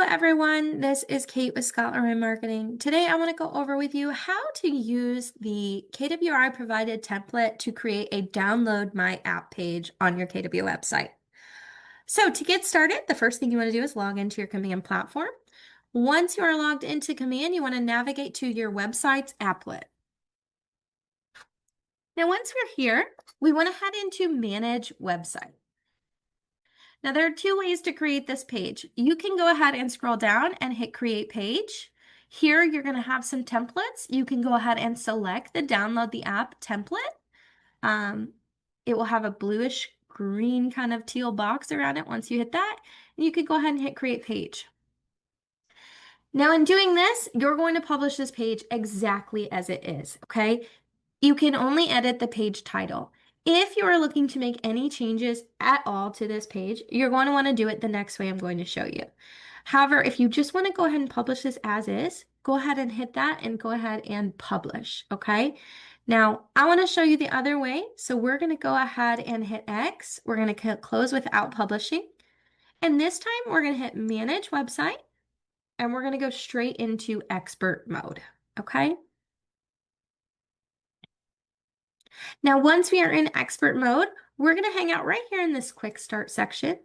everyone, this is Kate with Scotland Marketing. Today I want to go over with you how to use the KWI provided template to create a download my app page on your KW website. So to get started, the first thing you want to do is log into your command platform. Once you are logged into command, you want to navigate to your website's applet. Now once we're here, we want to head into manage website. Now there are two ways to create this page. You can go ahead and scroll down and hit create page. Here you're going to have some templates. You can go ahead and select the download the app template. It will have a bluish green kind of teal box around it. Once you hit that, you could go ahead and hit create page. Now in doing this, you're going to publish this page exactly as it is, okay? You can only edit the page title. If you are looking to make any changes at all to this page, you're going to want to do it the next way I'm going to show you. However, if you just want to go ahead and publish this as is, go ahead and hit that and go ahead and publish, okay? Now, I want to show you the other way. So we're going to go ahead and hit X. We're going to close without publishing. And this time we're going to hit manage website and we're going to go straight into expert mode, okay? Now, once we are in expert mode, we're going to hang out right here in this quick start section,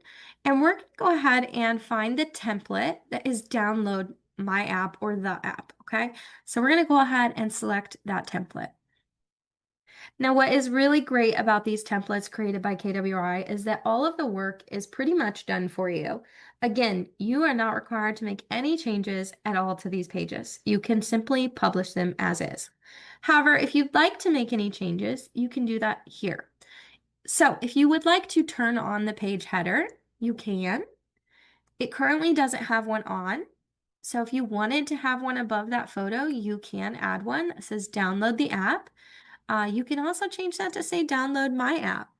and we're going to go ahead and find the template that is download my app or the app, okay? So we're going to go ahead and select that template. Now, what is really great about these templates created by KWI is that all of the work is pretty much done for you. Again, you are not required to make any changes at all to these pages. You can simply publish them as is. However, if you'd like to make any changes, you can do that here. So if you would like to turn on the page header, you can. It currently doesn't have one on. So if you wanted to have one above that photo, you can add one that says download the app. You can also change that to say download my app.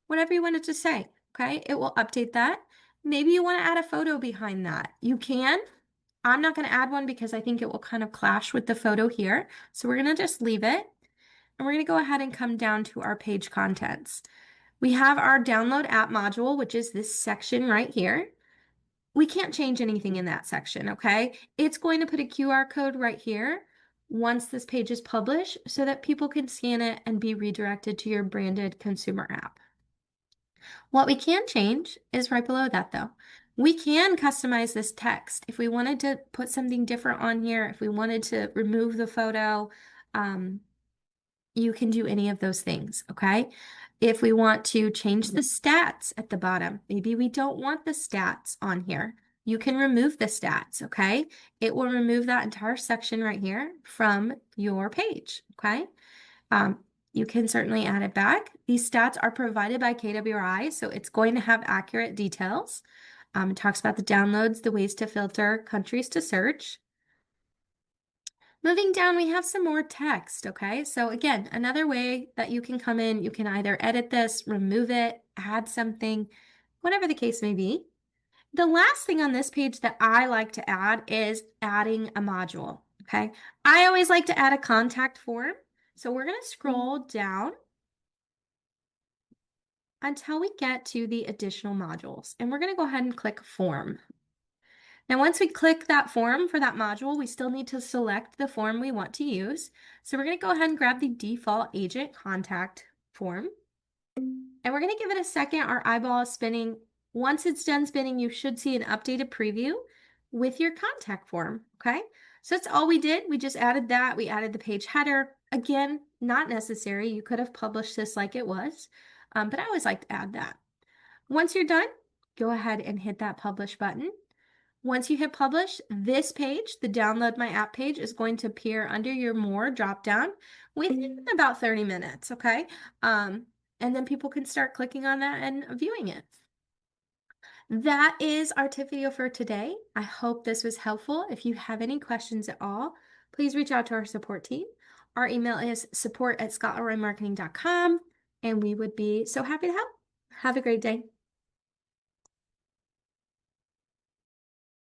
Whatever you want it to say, okay? It will update that. Maybe you want to add a photo behind that. You can. I'm not going to add one because I think it will kind of clash with the photo here. So we're going to just leave it. And we're going to go ahead and come down to our page contents. We have our download app module, which is this section right here. We can't change anything in that section, okay? It's going to put a QR code right here once this page is published so that people can scan it and be redirected to your branded consumer app. What we can change is right below that though. We can customize this text. If we wanted to put something different on here, if we wanted to remove the photo, you can do any of those things, okay? If we want to change the stats at the bottom, maybe we don't want the stats on here. You can remove the stats, okay? It will remove that entire section right here from your page, okay? You can certainly add it back. These stats are provided by KWI, so it's going to have accurate details. It talks about the downloads, the ways to filter, countries to search. Moving down, we have some more text, okay? So again, another way that you can come in, you can either edit this, remove it, add something, whatever the case may be. The last thing on this page that I like to add is adding a module, okay? I always like to add a contact form. So we're going to scroll down until we get to the additional modules. And we're going to go ahead and click form. Now, once we click that form for that module, we still need to select the form we want to use. So we're going to go ahead and grab the default agent contact form. And we're going to give it a second. Our eyeball is spinning. Once it's done spinning, you should see an updated preview with your contact form, okay? So that's all we did. We just added that. We added the page header. Again, not necessary. You could have published this like it was, but I always like to add that. Once you're done, go ahead and hit that publish button. Once you hit publish, this page, the download my app page, is going to appear under your more dropdown within about 30 minutes, okay? And then people can start clicking on that and viewing it. That is our tip video for today. I hope this was helpful. If you have any questions at all, please reach out to our support team. Our email is support@scotlandmarketing.com, and we would be so happy to help. Have a great day.